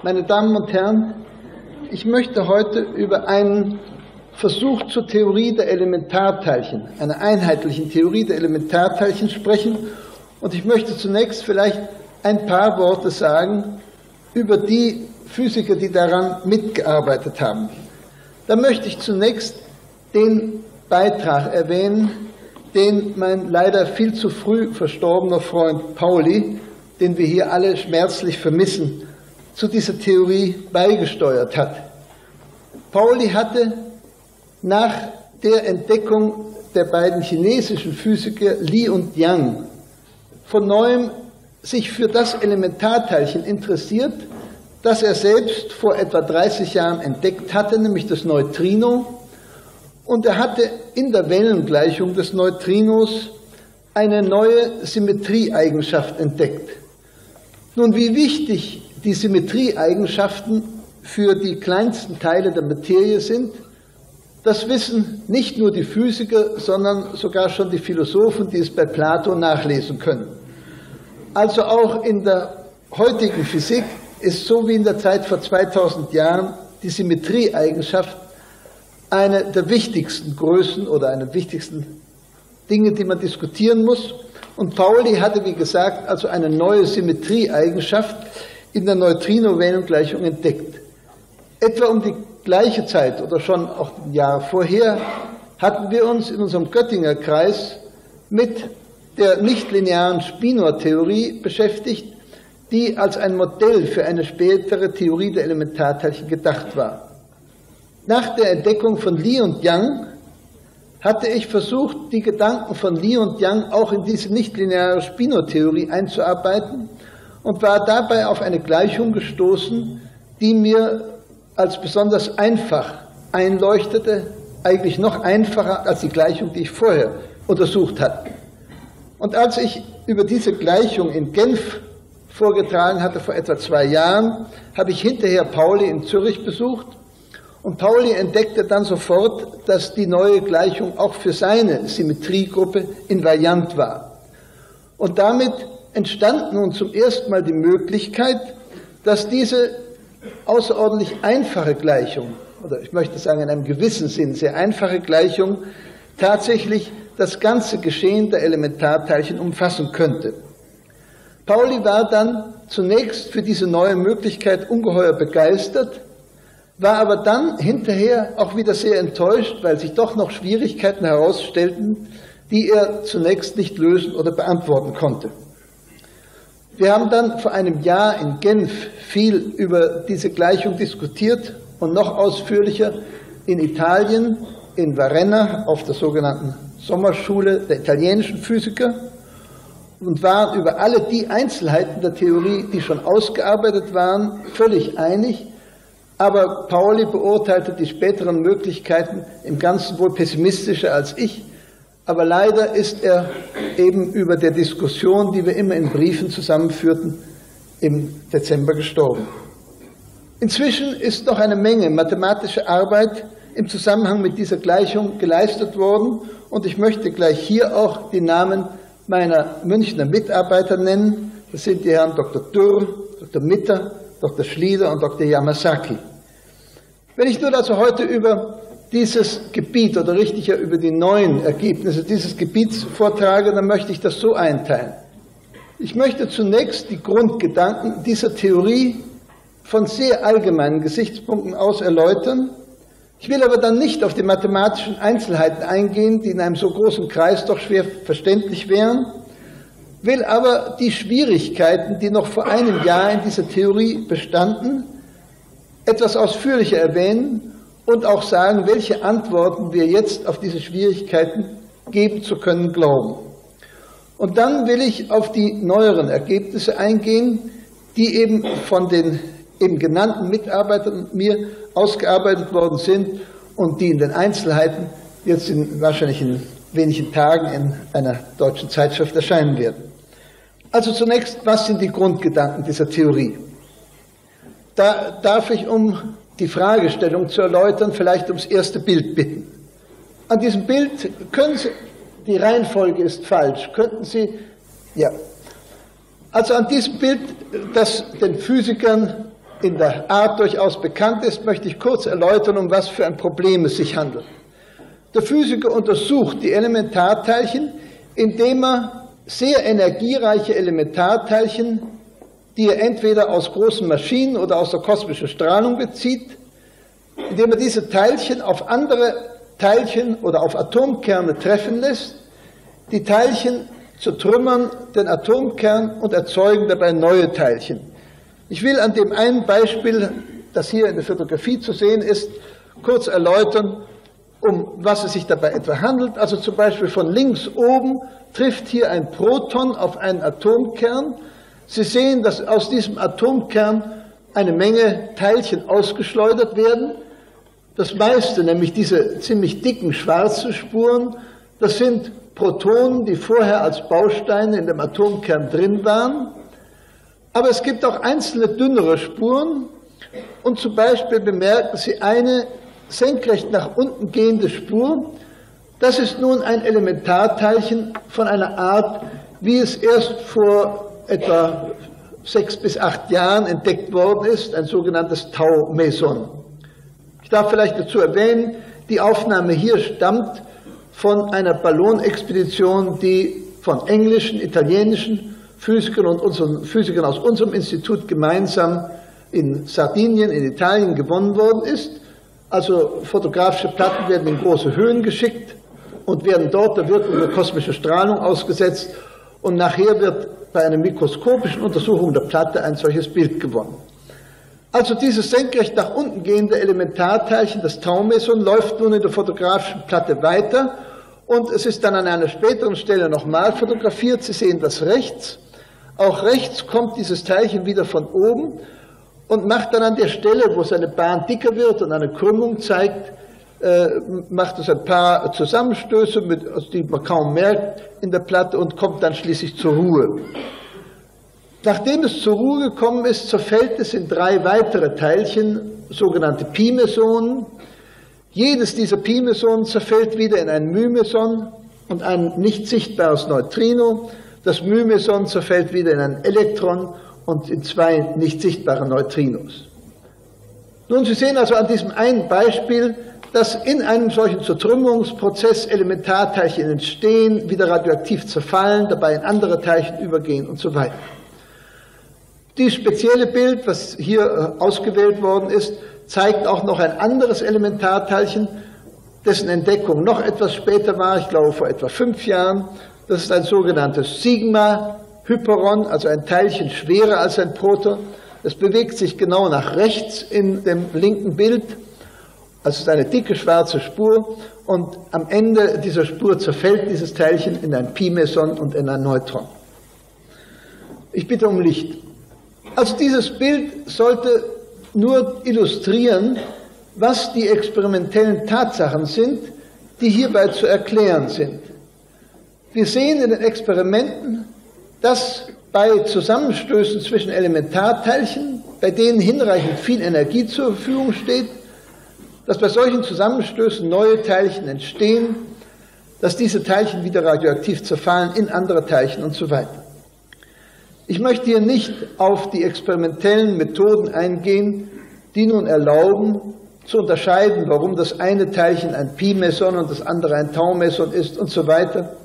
meine Damen und Herren, ich möchte heute über einen Versuch zur Theorie der Elementarteilchen, einer einheitlichen Theorie der Elementarteilchen sprechen. Und ich möchte zunächst vielleicht ein paar Worte sagen über die Physiker, die daran mitgearbeitet haben. Da möchte ich zunächst den Beitrag erwähnen, den mein leider viel zu früh verstorbener Freund Pauli, den wir hier alle schmerzlich vermissen, zu dieser Theorie beigesteuert hat. Pauli hatte nach der Entdeckung der beiden chinesischen Physiker Li und Yang von neuem sich für das Elementarteilchen interessiert, das er selbst vor etwa 30 Jahren entdeckt hatte, nämlich das Neutrino. Und er hatte in der Wellengleichung des Neutrinos eine neue Symmetrieeigenschaft entdeckt. Nun, wie wichtig die Symmetrieeigenschaften für die kleinsten Teile der Materie sind, das wissen nicht nur die Physiker, sondern sogar schon die Philosophen, die es bei Plato nachlesen können. Also auch in der heutigen Physik ist so wie in der Zeit vor 2000 Jahren die Symmetrieeigenschaft eine der wichtigsten Größen oder eine der wichtigsten Dinge, die man diskutieren muss. Und Pauli hatte, wie gesagt, also eine neue Symmetrieeigenschaft in der Neutrino-Wellengleichung entdeckt. Etwa um die gleiche Zeit oder schon auch Jahre vorher hatten wir uns in unserem Göttinger Kreis mit der nichtlinearen Spinor-Theorie beschäftigt, die als ein Modell für eine spätere Theorie der Elementarteilchen gedacht war. Nach der Entdeckung von Li und Yang hatte ich versucht, die Gedanken von Li und Yang auch in diese nichtlineare Spinor-Theorie einzuarbeiten und war dabei auf eine Gleichung gestoßen, die mir als besonders einfach einleuchtete, eigentlich noch einfacher als die Gleichung, die ich vorher untersucht hatte. Und als ich über diese Gleichung in Genf vorgetragen hatte, vor etwa 2 Jahren, habe ich hinterher Pauli in Zürich besucht. Und Pauli entdeckte dann sofort, dass die neue Gleichung auch für seine Symmetriegruppe invariant war. Und damit entstand nun zum ersten Mal die Möglichkeit, dass diese außerordentlich einfache Gleichung, oder ich möchte sagen in einem gewissen Sinn sehr einfache Gleichung, tatsächlich das ganze Geschehen der Elementarteilchen umfassen könnte. Pauli war dann zunächst für diese neue Möglichkeit ungeheuer begeistert, war aber dann hinterher auch wieder sehr enttäuscht, weil sich doch noch Schwierigkeiten herausstellten, die er zunächst nicht lösen oder beantworten konnte. Wir haben dann vor einem Jahr in Genf viel über diese Gleichung diskutiert und noch ausführlicher in Italien, in Varenna, auf der sogenannten Sommerschule der italienischen Physiker und waren über alle die Einzelheiten der Theorie, die schon ausgearbeitet waren, völlig einig. Aber Pauli beurteilte die späteren Möglichkeiten im Ganzen wohl pessimistischer als ich. Aber leider ist er eben über der Diskussion, die wir immer in Briefen zusammenführten, im Dezember gestorben. Inzwischen ist noch eine Menge mathematische Arbeit im Zusammenhang mit dieser Gleichung geleistet worden. Und ich möchte gleich hier auch die Namen meiner Münchner Mitarbeiter nennen. Das sind die Herren Dr. Dürr, Dr. Mitter, Dr. Schlieder und Dr. Yamasaki. Wenn ich nun also heute über dieses Gebiet oder richtiger über die neuen Ergebnisse dieses Gebiets vortrage, dann möchte ich das so einteilen. Ich möchte zunächst die Grundgedanken dieser Theorie von sehr allgemeinen Gesichtspunkten aus erläutern. Ich will aber dann nicht auf die mathematischen Einzelheiten eingehen, die in einem so großen Kreis doch schwer verständlich wären, will aber die Schwierigkeiten, die noch vor einem Jahr in dieser Theorie bestanden, etwas ausführlicher erwähnen und auch sagen, welche Antworten wir jetzt auf diese Schwierigkeiten geben zu können glauben. Und dann will ich auf die neueren Ergebnisse eingehen, die eben von den eben genannten Mitarbeitern und mir ausgearbeitet worden sind und die in den Einzelheiten jetzt wahrscheinlich in wenigen Tagen in einer deutschen Zeitschrift erscheinen werden. Also zunächst, was sind die Grundgedanken dieser Theorie? Da darf ich, um die Fragestellung zu erläutern, vielleicht ums erste Bild bitten. An diesem Bild können Sie, die Reihenfolge ist falsch, könnten Sie, ja. Also an diesem Bild, das den Physikern in der Art durchaus bekannt ist, möchte ich kurz erläutern, um was für ein Problem es sich handelt. Der Physiker untersucht die Elementarteilchen, indem er sehr energiereiche Elementarteilchen, die er entweder aus großen Maschinen oder aus der kosmischen Strahlung bezieht, indem er diese Teilchen auf andere Teilchen oder auf Atomkerne treffen lässt, die Teilchen zertrümmern den Atomkern und erzeugen dabei neue Teilchen. Ich will an dem einen Beispiel, das hier in der Fotografie zu sehen ist, kurz erläutern, um was es sich dabei etwa handelt. Also zum Beispiel von links oben trifft hier ein Proton auf einen Atomkern. Sie sehen, dass aus diesem Atomkern eine Menge Teilchen ausgeschleudert werden. Das meiste, nämlich diese ziemlich dicken schwarzen Spuren, das sind Protonen, die vorher als Bausteine in dem Atomkern drin waren. Aber es gibt auch einzelne dünnere Spuren und zum Beispiel bemerken Sie eine senkrecht nach unten gehende Spur. Das ist nun ein Elementarteilchen von einer Art, wie es erst vor etwa 6 bis 8 Jahren entdeckt worden ist, ein sogenanntes Tau-Meson. Ich darf vielleicht dazu erwähnen, die Aufnahme hier stammt von einer Ballonexpedition, die von englischen, italienischen Physikern und unseren Physikern aus unserem Institut gemeinsam in Sardinien, in Italien gewonnen worden ist. Also fotografische Platten werden in große Höhen geschickt und werden dort der Wirkung der kosmischen Strahlung ausgesetzt und nachher wird bei einer mikroskopischen Untersuchung der Platte ein solches Bild gewonnen. Also dieses senkrecht nach unten gehende Elementarteilchen, das Tau-Meson, läuft nun in der fotografischen Platte weiter und es ist dann an einer späteren Stelle nochmal fotografiert. Sie sehen das rechts. Auch rechts kommt dieses Teilchen wieder von oben und macht dann an der Stelle, wo seine Bahn dicker wird und eine Krümmung zeigt, macht es ein paar Zusammenstöße, die man kaum merkt in der Platte und kommt dann schließlich zur Ruhe. Nachdem es zur Ruhe gekommen ist, zerfällt es in 3 weitere Teilchen, sogenannte Pi-Mesonen. Jedes dieser Pi-Mesonen zerfällt wieder in ein My-Meson und ein nicht sichtbares Neutrino. Das My-Meson zerfällt wieder in ein Elektron und in 2 nicht sichtbare Neutrinos. Nun, Sie sehen also an diesem einen Beispiel, dass in einem solchen Zertrümmerungsprozess Elementarteilchen entstehen, wieder radioaktiv zerfallen, dabei in andere Teilchen übergehen und so weiter. Dieses spezielle Bild, was hier ausgewählt worden ist, zeigt auch noch ein anderes Elementarteilchen, dessen Entdeckung noch etwas später war, ich glaube vor etwa 5 Jahren. Das ist ein sogenanntes Sigma-Hyperon, also ein Teilchen schwerer als ein Proton. Es bewegt sich genau nach rechts in dem linken Bild. Also es ist eine dicke schwarze Spur und am Ende dieser Spur zerfällt dieses Teilchen in ein Pi-Meson und in ein Neutron. Ich bitte um Licht. Also dieses Bild sollte nur illustrieren, was die experimentellen Tatsachen sind, die hierbei zu erklären sind. Wir sehen in den Experimenten, dass bei Zusammenstößen zwischen Elementarteilchen, bei denen hinreichend viel Energie zur Verfügung steht, dass bei solchen Zusammenstößen neue Teilchen entstehen, dass diese Teilchen wieder radioaktiv zerfallen in andere Teilchen und so weiter. Ich möchte hier nicht auf die experimentellen Methoden eingehen, die nun erlauben, zu unterscheiden, warum das eine Teilchen ein Pi-Meson und das andere ein Tau-Meson ist und so weiter,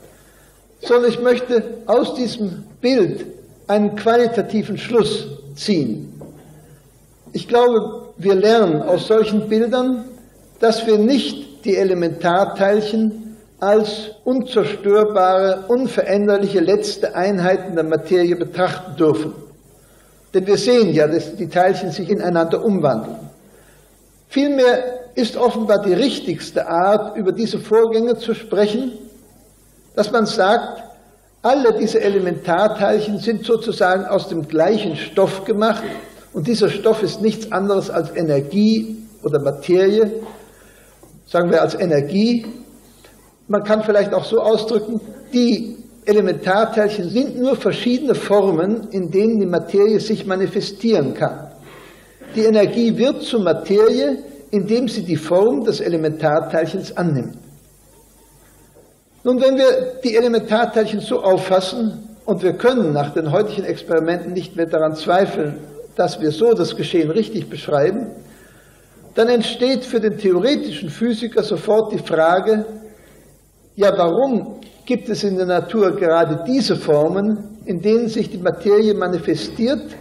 sondern ich möchte aus diesem Bild einen qualitativen Schluss ziehen. Ich glaube, wir lernen aus solchen Bildern, dass wir nicht die Elementarteilchen als unzerstörbare, unveränderliche letzte Einheiten der Materie betrachten dürfen. Denn wir sehen ja, dass die Teilchen sich ineinander umwandeln. Vielmehr ist offenbar die richtigste Art, über diese Vorgänge zu sprechen, dass man sagt, alle diese Elementarteilchen sind sozusagen aus dem gleichen Stoff gemacht und dieser Stoff ist nichts anderes als Energie oder Materie, sagen wir als Energie. Man kann vielleicht auch so ausdrücken, die Elementarteilchen sind nur verschiedene Formen, in denen die Materie sich manifestieren kann. Die Energie wird zur Materie, indem sie die Form des Elementarteilchens annimmt. Nun, wenn wir die Elementarteilchen so auffassen, und wir können nach den heutigen Experimenten nicht mehr daran zweifeln, dass wir so das Geschehen richtig beschreiben, dann entsteht für den theoretischen Physiker sofort die Frage, ja, warum gibt es in der Natur gerade diese Formen, in denen sich die Materie manifestiert?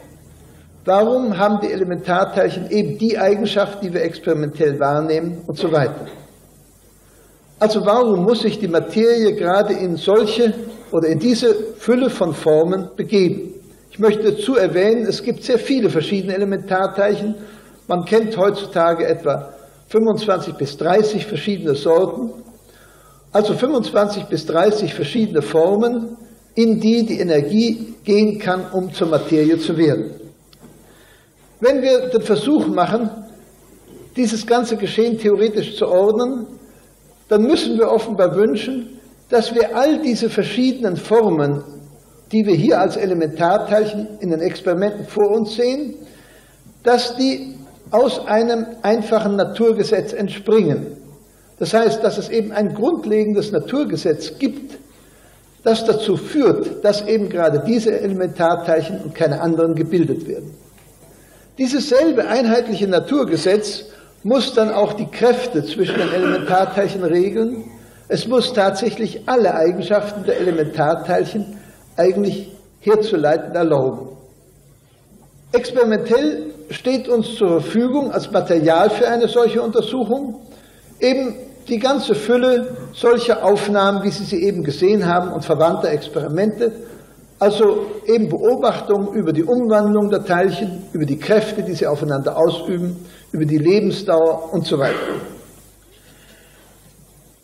Warum haben die Elementarteilchen eben die Eigenschaft, die wir experimentell wahrnehmen und so weiter? Also warum muss sich die Materie gerade in solche oder in diese Fülle von Formen begeben? Ich möchte dazu erwähnen, es gibt sehr viele verschiedene Elementarteilchen. Man kennt heutzutage etwa 25 bis 30 verschiedene Sorten, also 25 bis 30 verschiedene Formen, in die die Energie gehen kann, um zur Materie zu werden. Wenn wir den Versuch machen, dieses ganze Geschehen theoretisch zu ordnen, dann müssen wir offenbar wünschen, dass wir all diese verschiedenen Formen, die wir hier als Elementarteilchen in den Experimenten vor uns sehen, dass die aus einem einfachen Naturgesetz entspringen. Das heißt, dass es eben ein grundlegendes Naturgesetz gibt, das dazu führt, dass eben gerade diese Elementarteilchen und keine anderen gebildet werden. Dieses selbe einheitliche Naturgesetz muss dann auch die Kräfte zwischen den Elementarteilchen regeln. Es muss tatsächlich alle Eigenschaften der Elementarteilchen eigentlich herzuleiten erlauben. Experimentell steht uns zur Verfügung als Material für eine solche Untersuchung eben die ganze Fülle solcher Aufnahmen, wie Sie sie eben gesehen haben, und verwandter Experimente, also eben Beobachtungen über die Umwandlung der Teilchen, über die Kräfte, die sie aufeinander ausüben, über die Lebensdauer und so weiter.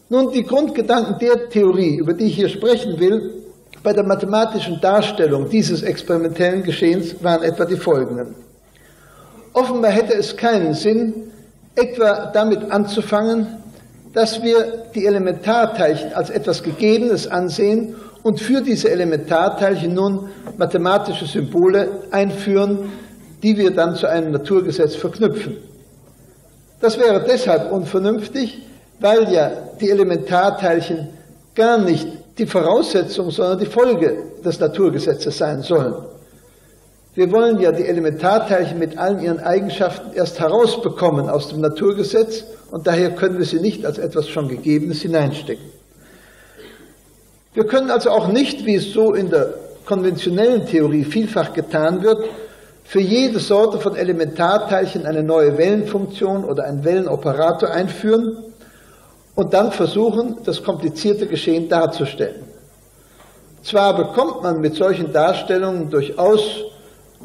Nun, die Grundgedanken der Theorie, über die ich hier sprechen will, bei der mathematischen Darstellung dieses experimentellen Geschehens waren etwa die folgenden. Offenbar hätte es keinen Sinn, etwa damit anzufangen, dass wir die Elementarteilchen als etwas Gegebenes ansehen und für diese Elementarteilchen nun mathematische Symbole einführen, die wir dann zu einem Naturgesetz verknüpfen. Das wäre deshalb unvernünftig, weil ja die Elementarteilchen gar nicht die Voraussetzung, sondern die Folge des Naturgesetzes sein sollen. Wir wollen ja die Elementarteilchen mit allen ihren Eigenschaften erst herausbekommen aus dem Naturgesetz und daher können wir sie nicht als etwas schon Gegebenes hineinstecken. Wir können also auch nicht, wie es so in der konventionellen Theorie vielfach getan wird, für jede Sorte von Elementarteilchen eine neue Wellenfunktion oder einen Wellenoperator einführen und dann versuchen, das komplizierte Geschehen darzustellen. Zwar bekommt man mit solchen Darstellungen durchaus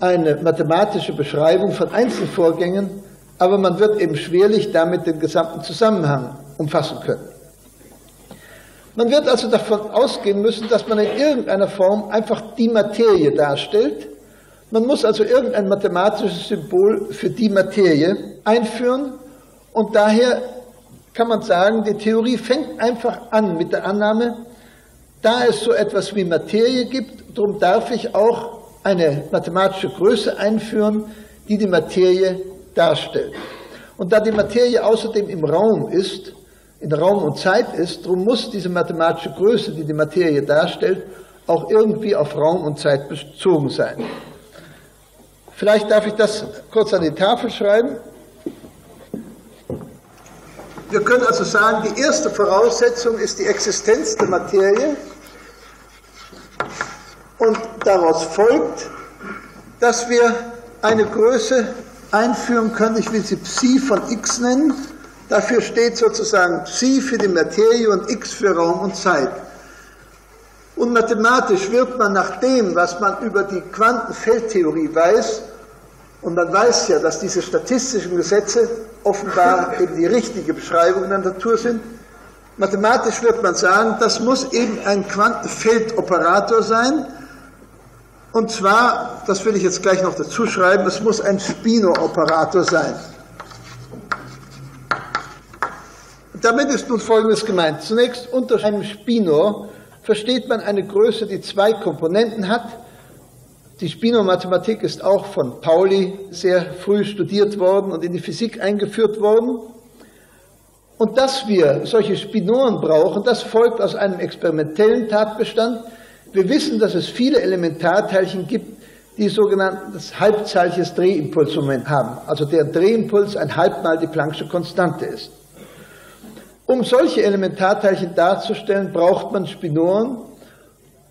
eine mathematische Beschreibung von Einzelvorgängen, aber man wird eben schwerlich damit den gesamten Zusammenhang umfassen können. Man wird also davon ausgehen müssen, dass man in irgendeiner Form einfach die Materie darstellt. Man muss also irgendein mathematisches Symbol für die Materie einführen und daher kann man sagen, die Theorie fängt einfach an mit der Annahme, da es so etwas wie Materie gibt, darum darf ich auch eine mathematische Größe einführen, die die Materie darstellt. Und da die Materie außerdem im Raum ist, in Raum und Zeit ist, darum muss diese mathematische Größe, die die Materie darstellt, auch irgendwie auf Raum und Zeit bezogen sein. Vielleicht darf ich das kurz an die Tafel schreiben. Wir können also sagen, die erste Voraussetzung ist die Existenz der Materie und daraus folgt, dass wir eine Größe einführen können, ich will sie Psi von x nennen, dafür steht sozusagen Psi für die Materie und x für Raum und Zeit. Und mathematisch wird man nach dem, was man über die Quantenfeldtheorie weiß, und man weiß ja, dass diese statistischen Gesetze offenbar eben die richtige Beschreibung der Natur sind, mathematisch wird man sagen, das muss eben ein Quantenfeldoperator sein, und zwar, das will ich jetzt gleich noch dazu schreiben, es muss ein Spinor-Operator sein. Damit ist nun Folgendes gemeint. Zunächst unter einem Spinor versteht man eine Größe, die zwei Komponenten hat. Die Spinor-Mathematik ist auch von Pauli sehr früh studiert worden und in die Physik eingeführt worden. Und dass wir solche Spinoren brauchen, das folgt aus einem experimentellen Tatbestand. Wir wissen, dass es viele Elementarteilchen gibt, die sogenanntes halbzeitliches Drehimpulsmoment haben, also der Drehimpuls ein halbmal die Planck'sche Konstante ist. Um solche Elementarteilchen darzustellen, braucht man Spinoren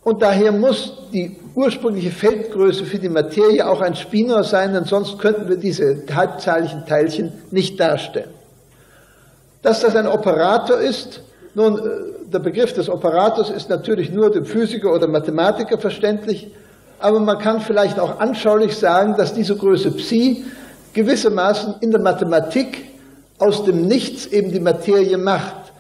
und daher muss die ursprüngliche Feldgröße für die Materie auch ein Spinor sein, denn sonst könnten wir diese halbzahllichen Teilchen nicht darstellen. Dass das ein Operator ist, nun, der Begriff des Operators ist natürlich nur dem Physiker oder Mathematiker verständlich, aber man kann vielleicht auch anschaulich sagen, dass diese Größe Psi gewissermaßen in der Mathematik aus dem Nichts eben die Materie macht.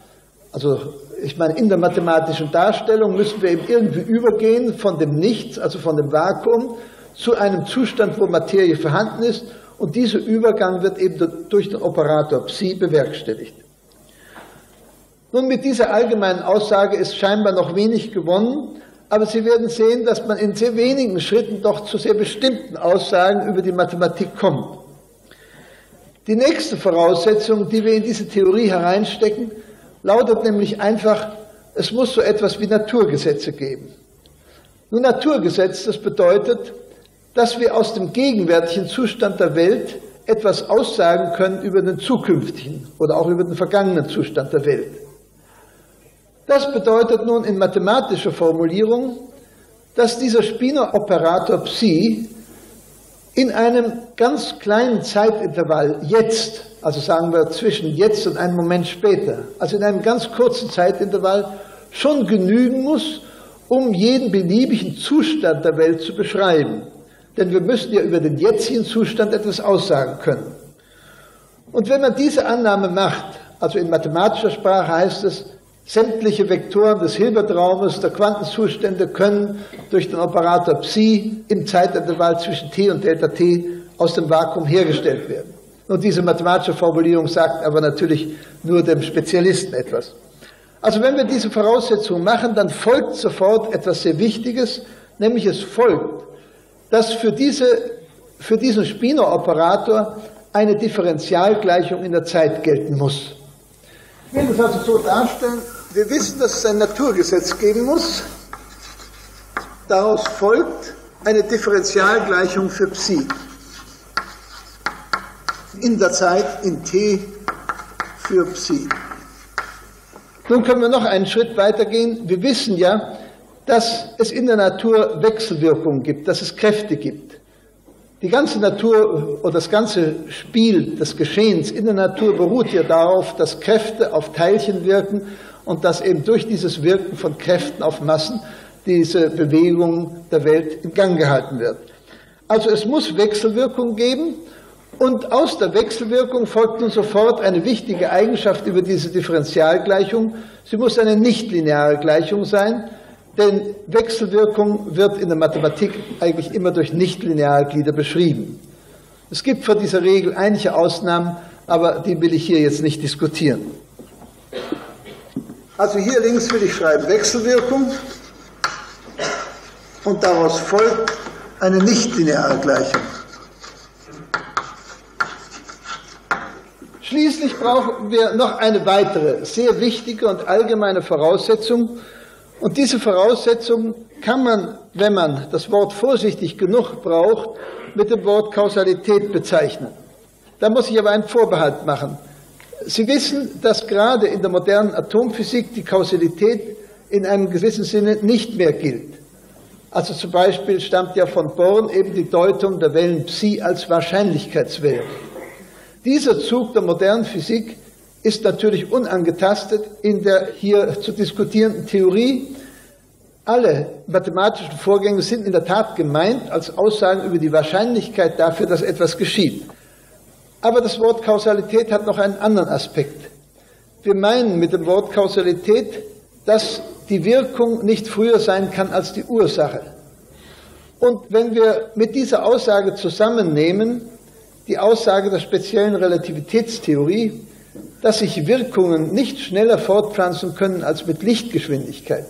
Also ich meine, in der mathematischen Darstellung müssen wir eben irgendwie übergehen von dem Nichts, also von dem Vakuum, zu einem Zustand, wo Materie vorhanden ist, und dieser Übergang wird eben durch den Operator Psi bewerkstelligt. Nun, mit dieser allgemeinen Aussage ist scheinbar noch wenig gewonnen, aber Sie werden sehen, dass man in sehr wenigen Schritten doch zu sehr bestimmten Aussagen über die Mathematik kommt. Die nächste Voraussetzung, die wir in diese Theorie hereinstecken, lautet nämlich einfach, es muss so etwas wie Naturgesetze geben. Nun, Naturgesetz, das bedeutet, dass wir aus dem gegenwärtigen Zustand der Welt etwas aussagen können über den zukünftigen oder auch über den vergangenen Zustand der Welt. Das bedeutet nun in mathematischer Formulierung, dass dieser Spinor-Operator Psi in einem ganz kleinen Zeitintervall jetzt, also sagen wir zwischen jetzt und einem Moment später, also in einem ganz kurzen Zeitintervall, schon genügen muss, um jeden beliebigen Zustand der Welt zu beschreiben. Denn wir müssen ja über den jetzigen Zustand etwas aussagen können. Und wenn man diese Annahme macht, also in mathematischer Sprache heißt es, sämtliche Vektoren des Hilbertraumes der Quantenzustände können durch den Operator Psi im Zeitintervall zwischen t und Delta t aus dem Vakuum hergestellt werden. Und diese mathematische Formulierung sagt aber natürlich nur dem Spezialisten etwas. Also wenn wir diese Voraussetzung machen, dann folgt sofort etwas sehr Wichtiges, nämlich es folgt, dass für diesen Spinor-Operator eine Differentialgleichung in der Zeit gelten muss. Ich will das also so darstellen, wir wissen, dass es ein Naturgesetz geben muss, daraus folgt eine Differentialgleichung für Psi in der Zeit in t für Psi. Nun können wir noch einen Schritt weitergehen. Wir wissen ja, dass es in der Natur Wechselwirkungen gibt, dass es Kräfte gibt. Die ganze Natur oder das ganze Spiel des Geschehens in der Natur beruht ja darauf, dass Kräfte auf Teilchen wirken und dass eben durch dieses Wirken von Kräften auf Massen diese Bewegung der Welt in Gang gehalten wird. Also es muss Wechselwirkung geben und aus der Wechselwirkung folgt nun sofort eine wichtige Eigenschaft über diese Differentialgleichung. Sie muss eine nichtlineare Gleichung sein, denn Wechselwirkung wird in der Mathematik eigentlich immer durch nichtlineare Glieder beschrieben. Es gibt von dieser Regel einige Ausnahmen, aber die will ich hier jetzt nicht diskutieren. Also hier links will ich schreiben Wechselwirkung und daraus folgt eine nichtlineare Gleichung. Schließlich brauchen wir noch eine weitere, sehr wichtige und allgemeine Voraussetzung. Und diese Voraussetzung kann man, wenn man das Wort vorsichtig genug braucht, mit dem Wort Kausalität bezeichnen. Da muss ich aber einen Vorbehalt machen. Sie wissen, dass gerade in der modernen Atomphysik die Kausalität in einem gewissen Sinne nicht mehr gilt. Also zum Beispiel stammt ja von Born eben die Deutung der Wellen Psi als Wahrscheinlichkeitswellen. Dieser Zug der modernen Physik ist natürlich unangetastet in der hier zu diskutierenden Theorie. Alle mathematischen Vorgänge sind in der Tat gemeint als Aussagen über die Wahrscheinlichkeit dafür, dass etwas geschieht. Aber das Wort Kausalität hat noch einen anderen Aspekt. Wir meinen mit dem Wort Kausalität, dass die Wirkung nicht früher sein kann als die Ursache. Und wenn wir mit dieser Aussage zusammennehmen, die Aussage der speziellen Relativitätstheorie, dass sich Wirkungen nicht schneller fortpflanzen können als mit Lichtgeschwindigkeit,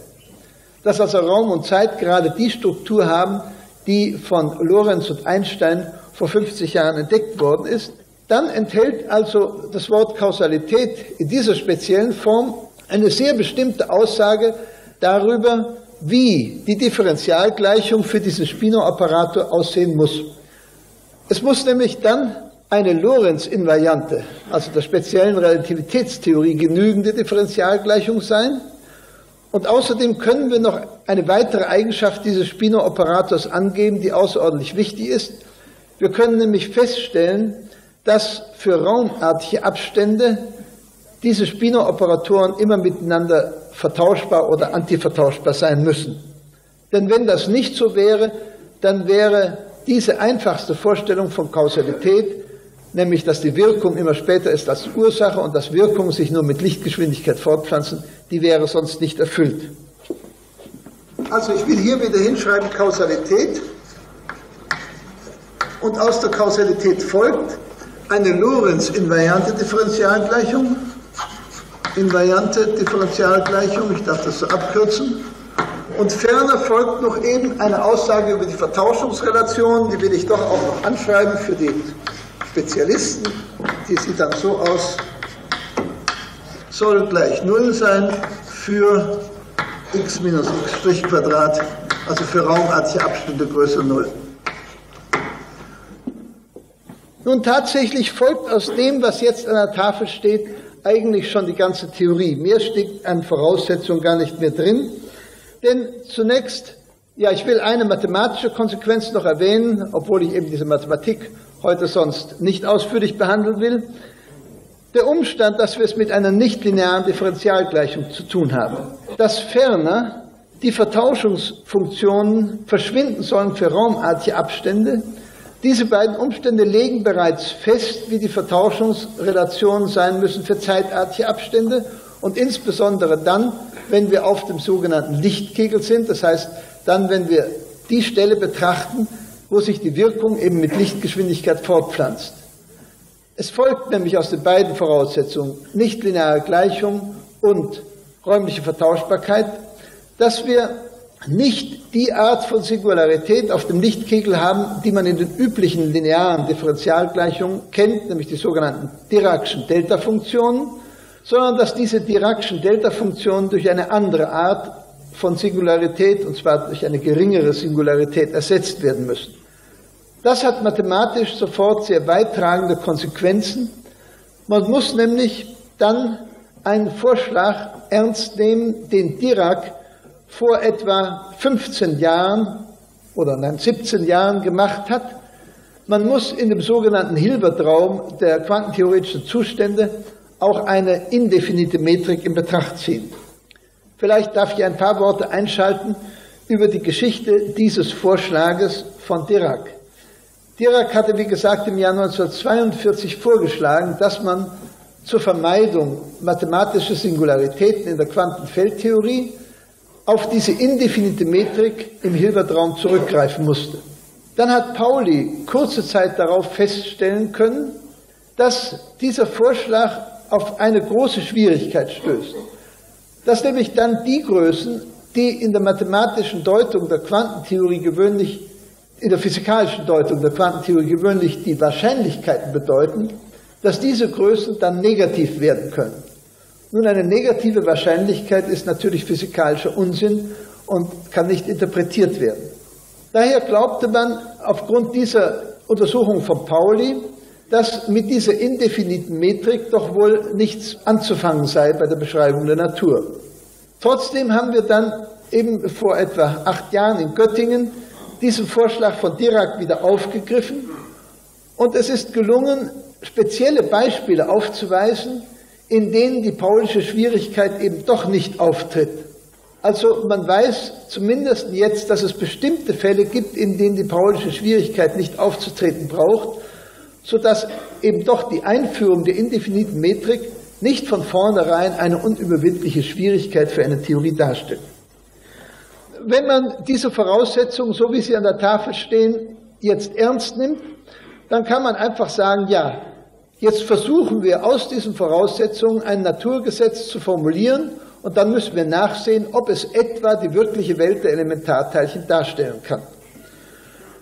dass also Raum und Zeit gerade die Struktur haben, die von Lorenz und Einstein vor 50 Jahren entdeckt worden ist, dann enthält also das Wort Kausalität in dieser speziellen Form eine sehr bestimmte Aussage darüber, wie die Differentialgleichung für diesen Spinor-Operator aussehen muss. Es muss nämlich dann eine Lorentz-Invariante, also der speziellen Relativitätstheorie genügende Differentialgleichung sein. Und außerdem können wir noch eine weitere Eigenschaft dieses Spinor-Operators angeben, die außerordentlich wichtig ist. Wir können nämlich feststellen, dass für raumartige Abstände diese Spinor-Operatoren immer miteinander vertauschbar oder antivertauschbar sein müssen. Denn wenn das nicht so wäre, dann wäre diese einfachste Vorstellung von Kausalität, nämlich dass die Wirkung immer später ist als die Ursache und dass Wirkungen sich nur mit Lichtgeschwindigkeit fortpflanzen, die wäre sonst nicht erfüllt. Also ich will hier wieder hinschreiben Kausalität, und aus der Kausalität folgt eine Lorentz-invariante Differentialgleichung, ich darf das so abkürzen, und ferner folgt noch eben eine Aussage über die Vertauschungsrelation, die will ich doch auch noch anschreiben für die Spezialisten, die sieht dann so aus, soll gleich 0 sein für x minus x' Quadrat, also für raumartige Abstände größer 0. Nun tatsächlich folgt aus dem, was jetzt an der Tafel steht, eigentlich schon die ganze Theorie. Mehr steht an Voraussetzungen gar nicht mehr drin, denn zunächst, ja, ich will eine mathematische Konsequenz noch erwähnen, obwohl ich eben diese Mathematik heute sonst nicht ausführlich behandeln will. Der Umstand, dass wir es mit einer nichtlinearen Differentialgleichung zu tun haben, dass ferner die Vertauschungsfunktionen verschwinden sollen für raumartige Abstände, diese beiden Umstände legen bereits fest, wie die Vertauschungsrelationen sein müssen für zeitartige Abstände und insbesondere dann, wenn wir auf dem sogenannten Lichtkegel sind, das heißt dann, wenn wir die Stelle betrachten, wo sich die Wirkung eben mit Lichtgeschwindigkeit fortpflanzt. Es folgt nämlich aus den beiden Voraussetzungen, nichtlineare Gleichung und räumliche Vertauschbarkeit, dass wir nicht die Art von Singularität auf dem Lichtkegel haben, die man in den üblichen linearen Differentialgleichungen kennt, nämlich die sogenannten Dirac'schen Delta-Funktionen, sondern dass diese Dirac'schen Delta-Funktionen durch eine andere Art von Singularität, und zwar durch eine geringere Singularität, ersetzt werden müssen. Das hat mathematisch sofort sehr weittragende Konsequenzen. Man muss nämlich dann einen Vorschlag ernst nehmen, den Dirac vor etwa 15 Jahren oder 17 Jahren gemacht hat. Man muss in dem sogenannten Hilbert-Raum der quantentheoretischen Zustände auch eine indefinite Metrik in Betracht ziehen. Vielleicht darf ich ein paar Worte einschalten über die Geschichte dieses Vorschlages von Dirac. Dirac hatte, wie gesagt, im Jahr 1942 vorgeschlagen, dass man zur Vermeidung mathematischer Singularitäten in der Quantenfeldtheorie auf diese indefinite Metrik im Hilbert-Raum zurückgreifen musste. Dann hat Pauli kurze Zeit darauf feststellen können, dass dieser Vorschlag auf eine große Schwierigkeit stößt. Dass nämlich dann die Größen, die in der mathematischen Deutung der Quantentheorie gewöhnlich, in der physikalischen Deutung der Quantentheorie gewöhnlich die Wahrscheinlichkeiten bedeuten, dass diese Größen dann negativ werden können. Nun, eine negative Wahrscheinlichkeit ist natürlich physikalischer Unsinn und kann nicht interpretiert werden. Daher glaubte man aufgrund dieser Untersuchung von Pauli, dass mit dieser indefiniten Metrik doch wohl nichts anzufangen sei bei der Beschreibung der Natur. Trotzdem haben wir dann eben vor etwa 8 Jahren in Göttingen diesen Vorschlag von Dirac wieder aufgegriffen und es ist gelungen, spezielle Beispiele aufzuweisen, in denen die paulische Schwierigkeit eben doch nicht auftritt. Also man weiß zumindest jetzt, dass es bestimmte Fälle gibt, in denen die paulische Schwierigkeit nicht aufzutreten braucht, sodass eben doch die Einführung der indefiniten Metrik nicht von vornherein eine unüberwindliche Schwierigkeit für eine Theorie darstellt. Wenn man diese Voraussetzungen, so wie sie an der Tafel stehen, jetzt ernst nimmt, dann kann man einfach sagen, ja, jetzt versuchen wir aus diesen Voraussetzungen ein Naturgesetz zu formulieren und dann müssen wir nachsehen, ob es etwa die wirkliche Welt der Elementarteilchen darstellen kann.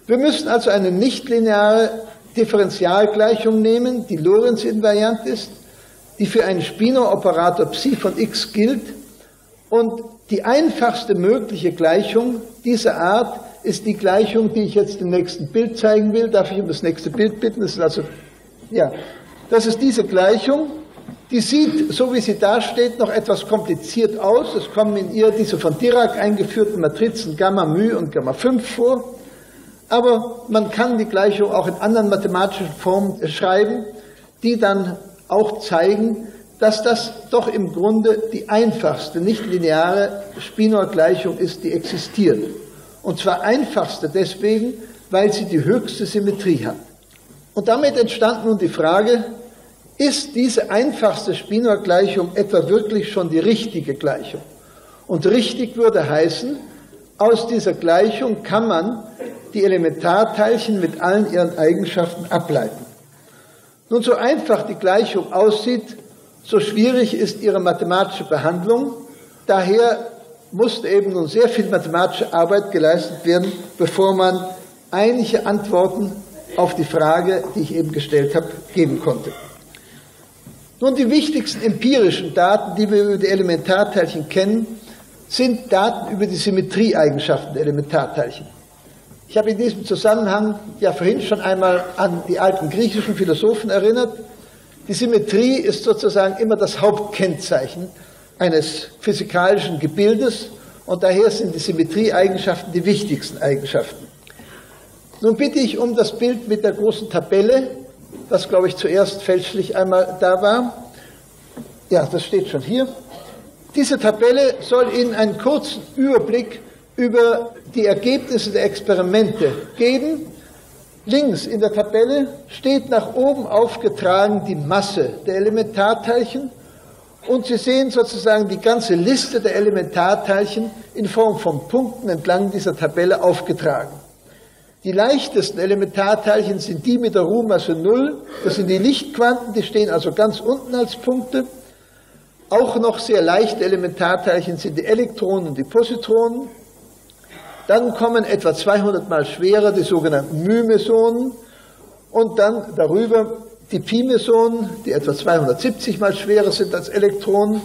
Wir müssen also eine nichtlineare Differentialgleichung nehmen, die Lorentz-invariant ist, die für einen Spinor-Operator Psi von x gilt und Die einfachste mögliche Gleichung dieser Art ist die Gleichung, die ich jetzt im nächsten Bild zeigen will. Darf ich um das nächste Bild bitten? Das ist also, ja, das ist diese Gleichung. Die sieht, so wie sie da steht, noch etwas kompliziert aus. Es kommen in ihr diese von Dirac eingeführten Matrizen Gamma μ und Gamma 5 vor. Aber man kann die Gleichung auch in anderen mathematischen Formen schreiben, die dann auch zeigen, dass das doch im Grunde die einfachste, nicht lineare Spinor-Gleichung ist, die existiert. Und zwar einfachste deswegen, weil sie die höchste Symmetrie hat. Und damit entstand nun die Frage, ist diese einfachste Spinor-Gleichung etwa wirklich schon die richtige Gleichung? Und richtig würde heißen, aus dieser Gleichung kann man die Elementarteilchen mit allen ihren Eigenschaften ableiten. Nun, so einfach die Gleichung aussieht, so schwierig ist ihre mathematische Behandlung. Daher musste eben nun sehr viel mathematische Arbeit geleistet werden, bevor man einige Antworten auf die Frage, die ich eben gestellt habe, geben konnte. Nun, die wichtigsten empirischen Daten, die wir über die Elementarteilchen kennen, sind Daten über die Symmetrieeigenschaften der Elementarteilchen. Ich habe in diesem Zusammenhang ja vorhin schon einmal an die alten griechischen Philosophen erinnert. Die Symmetrie ist sozusagen immer das Hauptkennzeichen eines physikalischen Gebildes und daher sind die Symmetrieeigenschaften die wichtigsten Eigenschaften. Nun bitte ich um das Bild mit der großen Tabelle, das glaube ich zuerst fälschlich einmal da war. Ja, das steht schon hier. Diese Tabelle soll Ihnen einen kurzen Überblick über die Ergebnisse der Experimente geben. Links in der Tabelle steht nach oben aufgetragen die Masse der Elementarteilchen und Sie sehen sozusagen die ganze Liste der Elementarteilchen in Form von Punkten entlang dieser Tabelle aufgetragen. Die leichtesten Elementarteilchen sind die mit der Ruhmasse 0, das sind die Lichtquanten, die stehen also ganz unten als Punkte. Auch noch sehr leichte Elementarteilchen sind die Elektronen und die Positronen. Dann kommen etwa 200 mal schwerer die sogenannten μ-Mesonen und dann darüber die Pi-Mesonen, die etwa 270 mal schwerer sind als Elektronen.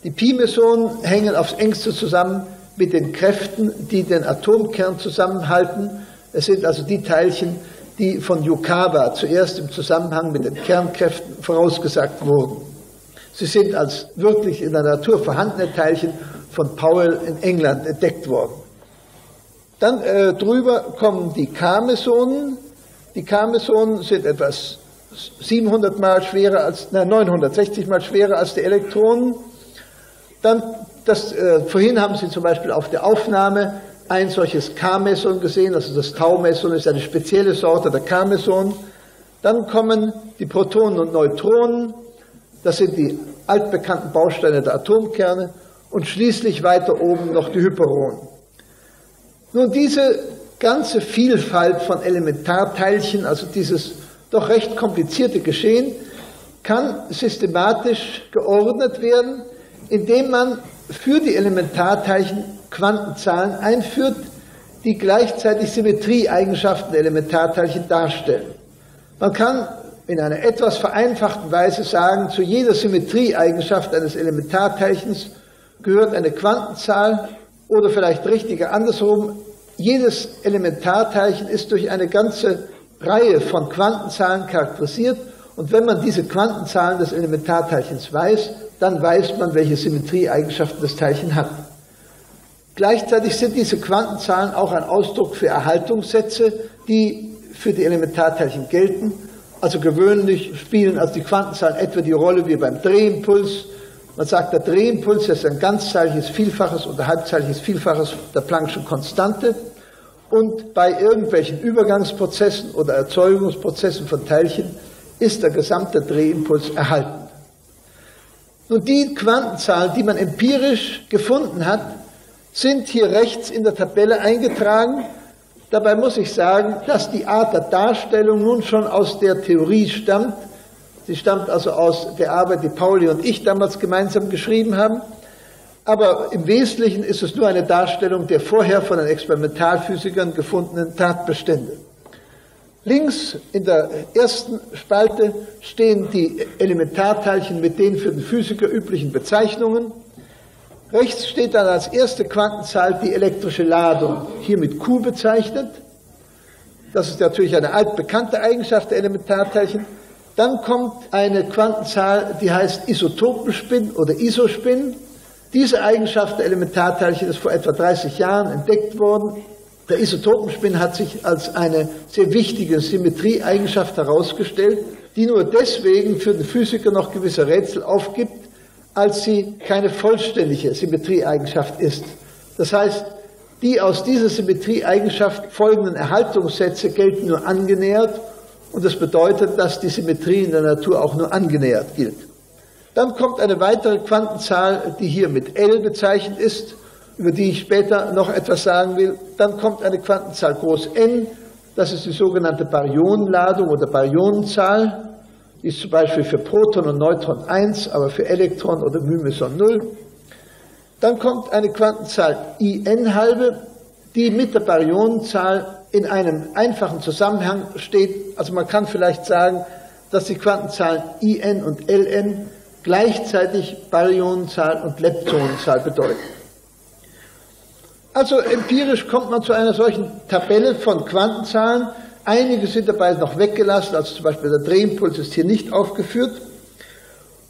Die Pi-Mesonen hängen aufs engste zusammen mit den Kräften, die den Atomkern zusammenhalten. Es sind also die Teilchen, die von Yukawa zuerst im Zusammenhang mit den Kernkräften vorausgesagt wurden. Sie sind als wirklich in der Natur vorhandene Teilchen von Powell in England entdeckt worden. Dann drüber kommen die K-Mesonen. Die K-Mesonen sind etwas 700 mal schwerer als, 960 mal schwerer als die Elektronen. Dann vorhin haben Sie zum Beispiel auf der Aufnahme ein solches K-Meson gesehen, also das Tau-Meson ist eine spezielle Sorte der K-Mesonen. Dann kommen die Protonen und Neutronen, das sind die altbekannten Bausteine der Atomkerne und schließlich weiter oben noch die Hyperonen. Nun, diese ganze Vielfalt von Elementarteilchen, also dieses doch recht komplizierte Geschehen, kann systematisch geordnet werden, indem man für die Elementarteilchen Quantenzahlen einführt, die gleichzeitig Symmetrieeigenschaften der Elementarteilchen darstellen. Man kann in einer etwas vereinfachten Weise sagen, zu jeder Symmetrieeigenschaft eines Elementarteilchens gehört eine Quantenzahl oder vielleicht richtiger andersrum, jedes Elementarteilchen ist durch eine ganze Reihe von Quantenzahlen charakterisiert und wenn man diese Quantenzahlen des Elementarteilchens weiß, dann weiß man, welche Symmetrieeigenschaften das Teilchen hat. Gleichzeitig sind diese Quantenzahlen auch ein Ausdruck für Erhaltungssätze, die für die Elementarteilchen gelten. Also gewöhnlich spielen also die Quantenzahlen etwa die Rolle wie beim Drehimpuls. Man sagt, der Drehimpuls ist ein ganzzeiliges Vielfaches oder halbzeiliges Vielfaches der Planck'schen Konstante. Und bei irgendwelchen Übergangsprozessen oder Erzeugungsprozessen von Teilchen ist der gesamte Drehimpuls erhalten. Nun, die Quantenzahlen, die man empirisch gefunden hat, sind hier rechts in der Tabelle eingetragen. Dabei muss ich sagen, dass die Art der Darstellung nun schon aus der Theorie stammt. Sie stammt also aus der Arbeit, die Pauli und ich damals gemeinsam geschrieben haben. Aber im Wesentlichen ist es nur eine Darstellung der vorher von den Experimentalphysikern gefundenen Tatbestände. Links in der ersten Spalte stehen die Elementarteilchen mit den für den Physiker üblichen Bezeichnungen. Rechts steht dann als erste Quantenzahl die elektrische Ladung, hier mit Q bezeichnet. Das ist natürlich eine altbekannte Eigenschaft der Elementarteilchen. Dann kommt eine Quantenzahl, die heißt Isotopenspin oder Isospin. Diese Eigenschaft der Elementarteilchen ist vor etwa 30 Jahren entdeckt worden. Der Isotopenspin hat sich als eine sehr wichtige Symmetrieeigenschaft herausgestellt, die nur deswegen für den Physiker noch gewisse Rätsel aufgibt, als sie keine vollständige Symmetrieeigenschaft ist. Das heißt, die aus dieser Symmetrieeigenschaft folgenden Erhaltungssätze gelten nur angenähert, und das bedeutet, dass die Symmetrie in der Natur auch nur angenähert gilt. Dann kommt eine weitere Quantenzahl, die hier mit L bezeichnet ist, über die ich später noch etwas sagen will. Dann kommt eine Quantenzahl groß N, das ist die sogenannte Baryonladung oder Baryonenzahl. Die ist zum Beispiel für Proton und Neutron 1, aber für Elektron oder Mymeson 0. Dann kommt eine Quantenzahl IN halbe, die mit der Baryonenzahl in einem einfachen Zusammenhang steht. Also man kann vielleicht sagen, dass die Quantenzahlen IN und LN gleichzeitig Baryonenzahl und Leptonenzahl bedeuten. Also empirisch kommt man zu einer solchen Tabelle von Quantenzahlen. Einige sind dabei noch weggelassen, also zum Beispiel der Drehimpuls ist hier nicht aufgeführt.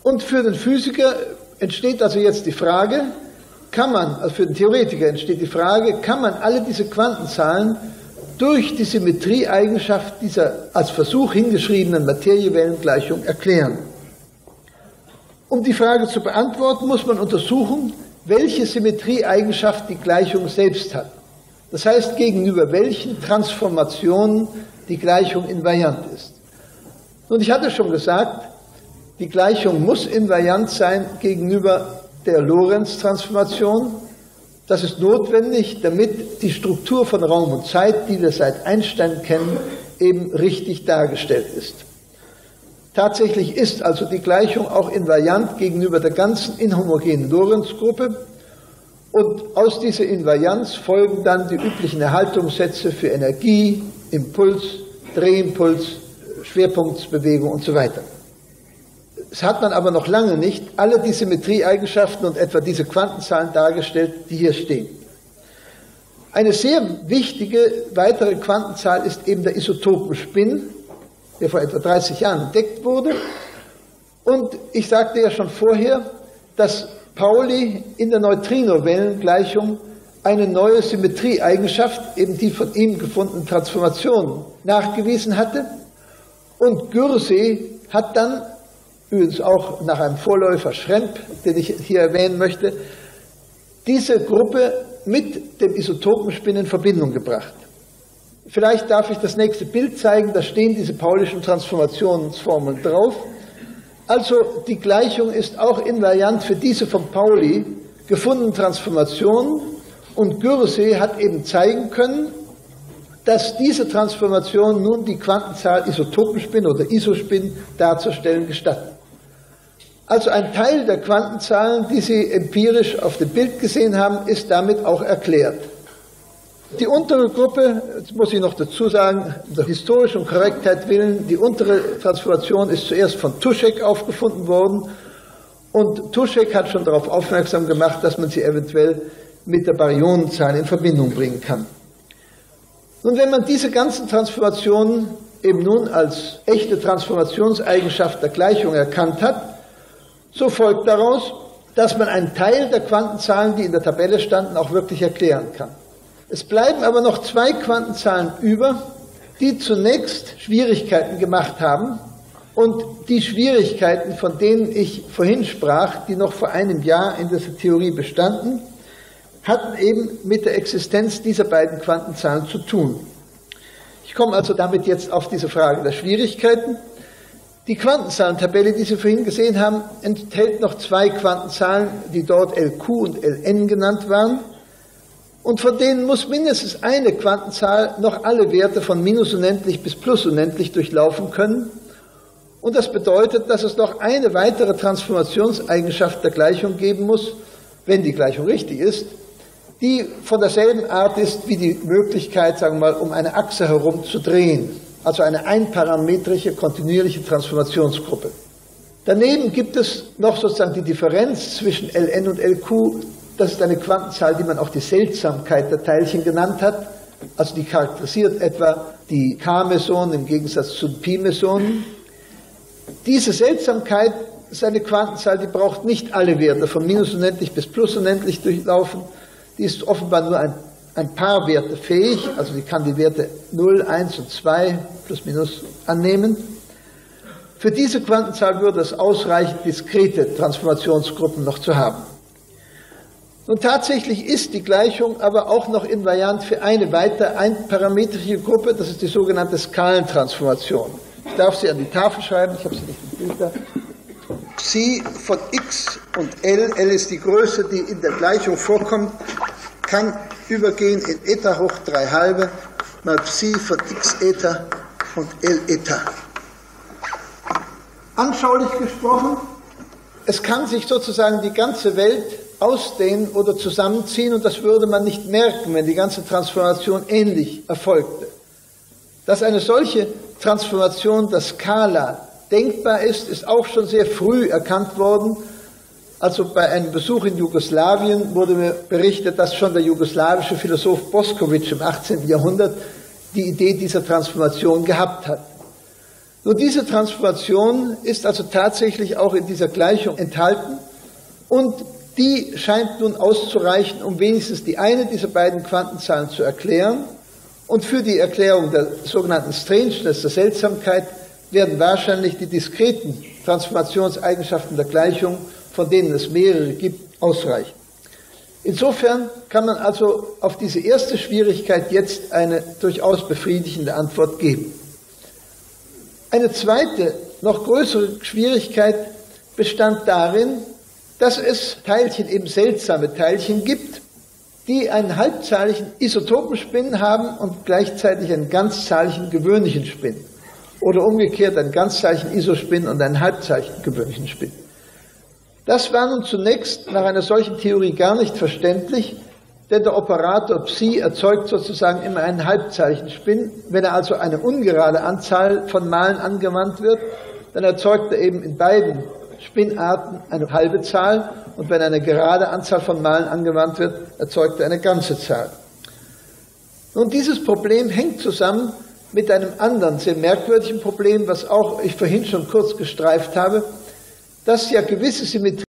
Und für den Physiker entsteht also jetzt die Frage, also für den Theoretiker entsteht die Frage, kann man alle diese Quantenzahlen durch die Symmetrieeigenschaft dieser als Versuch hingeschriebenen Materiewellengleichung erklären? Um die Frage zu beantworten, muss man untersuchen, welche Symmetrieeigenschaft die Gleichung selbst hat. Das heißt, gegenüber welchen Transformationen die Gleichung invariant ist. Und ich hatte schon gesagt, die Gleichung muss invariant sein gegenüber der Lorentz-Transformation. Das ist notwendig, damit die Struktur von Raum und Zeit, die wir seit Einstein kennen, eben richtig dargestellt ist. Tatsächlich ist also die Gleichung auch invariant gegenüber der ganzen inhomogenen Lorentz-Gruppe. Und aus dieser Invarianz folgen dann die üblichen Erhaltungssätze für Energie, Impuls, Drehimpuls, Schwerpunktsbewegung und so weiter. Es hat man aber noch lange nicht alle die Symmetrieeigenschaften und etwa diese Quantenzahlen dargestellt, die hier stehen. Eine sehr wichtige weitere Quantenzahl ist eben der Isotopenspin, der vor etwa 30 Jahren entdeckt wurde. Und ich sagte ja schon vorher, dass Pauli in der Neutrinowellengleichung eine neue Symmetrieeigenschaft, eben die von ihm gefundenen Transformationen, nachgewiesen hatte. Und Gürsey hat dann, übrigens auch nach einem Vorläufer Schrempp, den ich hier erwähnen möchte, diese Gruppe mit dem Isotopenspin in Verbindung gebracht. Vielleicht darf ich das nächste Bild zeigen, da stehen diese paulischen Transformationsformeln drauf. Also die Gleichung ist auch invariant für diese von Pauli gefundenen Transformationen, und Gürsey hat eben zeigen können, dass diese Transformationen nun die Quantenzahl Isotopenspin oder Isospin darzustellen gestatten. Also ein Teil der Quantenzahlen, die Sie empirisch auf dem Bild gesehen haben, ist damit auch erklärt. Die untere Gruppe, jetzt muss ich noch dazu sagen, der historischen Korrektheit willen, die untere Transformation ist zuerst von Tuschek aufgefunden worden, und Tuschek hat schon darauf aufmerksam gemacht, dass man sie eventuell mit der Baryonenzahl in Verbindung bringen kann. Nun, wenn man diese ganzen Transformationen eben nun als echte Transformationseigenschaft der Gleichung erkannt hat, so folgt daraus, dass man einen Teil der Quantenzahlen, die in der Tabelle standen, auch wirklich erklären kann. Es bleiben aber noch zwei Quantenzahlen über, die zunächst Schwierigkeiten gemacht haben, und die Schwierigkeiten, von denen ich vorhin sprach, die noch vor einem Jahr in dieser Theorie bestanden, hatten eben mit der Existenz dieser beiden Quantenzahlen zu tun. Ich komme also damit jetzt auf diese Frage der Schwierigkeiten. Die Quantenzahlentabelle, die Sie vorhin gesehen haben, enthält noch zwei Quantenzahlen, die dort LQ und LN genannt waren. Und von denen muss mindestens eine Quantenzahl noch alle Werte von minusunendlich bis plusunendlich durchlaufen können. Und das bedeutet, dass es noch eine weitere Transformationseigenschaft der Gleichung geben muss, wenn die Gleichung richtig ist, die von derselben Art ist wie die Möglichkeit, sagen wir mal, um eine Achse herum zu drehen. Also eine einparametrische, kontinuierliche Transformationsgruppe. Daneben gibt es noch sozusagen die Differenz zwischen Ln und Lq, Das ist eine Quantenzahl, die man auch die Seltsamkeit der Teilchen genannt hat. Also die charakterisiert etwa die K-Mesonen im Gegensatz zu den Pi-Mesonen. Diese Seltsamkeit ist eine Quantenzahl, die braucht nicht alle Werte von minusunendlich bis plusunendlich durchlaufen. Die ist offenbar nur ein paar Werte fähig, also die kann die Werte 0, 1 und 2 plus minus annehmen. Für diese Quantenzahl würde es ausreichen, diskrete Transformationsgruppen noch zu haben. Nun tatsächlich ist die Gleichung aber auch noch invariant für eine weitere einparametrische Gruppe, das ist die sogenannte Skalentransformation. Ich darf sie an die Tafel schreiben, ich habe sie nicht im Bild da. Psi von x und L, L ist die Größe, die in der Gleichung vorkommt, kann übergehen in Eta hoch 3 halbe mal Psi von x Eta und L Eta. Anschaulich gesprochen, es kann sich sozusagen die ganze Welt ausdehnen oder zusammenziehen und das würde man nicht merken, wenn die ganze Transformation ähnlich erfolgte. Dass eine solche Transformation der Skala denkbar ist, ist auch schon sehr früh erkannt worden. Also bei einem Besuch in Jugoslawien wurde mir berichtet, dass schon der jugoslawische Philosoph Boskovic im 18. Jahrhundert die Idee dieser Transformation gehabt hat. Nur diese Transformation ist also tatsächlich auch in dieser Gleichung enthalten und die scheint nun auszureichen, um wenigstens die eine dieser beiden Quantenzahlen zu erklären. Und für die Erklärung der sogenannten Strangeness, der Seltsamkeit, werden wahrscheinlich die diskreten Transformationseigenschaften der Gleichung, von denen es mehrere gibt, ausreichen. Insofern kann man also auf diese erste Schwierigkeit jetzt eine durchaus befriedigende Antwort geben. Eine zweite, noch größere Schwierigkeit bestand darin, dass es Teilchen, eben seltsame Teilchen gibt, die einen halbzahligen Isotopenspin haben und gleichzeitig einen ganzzahligen gewöhnlichen Spin. Oder umgekehrt einen ganzzahligen Isospin und einen halbzahligen gewöhnlichen Spin. Das war nun zunächst nach einer solchen Theorie gar nicht verständlich, denn der Operator Psi erzeugt sozusagen immer einen halbzahligen Spin. Wenn er also eine ungerade Anzahl von Malen angewandt wird, dann erzeugt er eben in beiden Spinarten eine halbe Zahl und wenn eine gerade Anzahl von Malen angewandt wird, erzeugt er eine ganze Zahl. Nun, dieses Problem hängt zusammen mit einem anderen sehr merkwürdigen Problem, was auch ich vorhin schon kurz gestreift habe, dass ja gewisse Symmetrien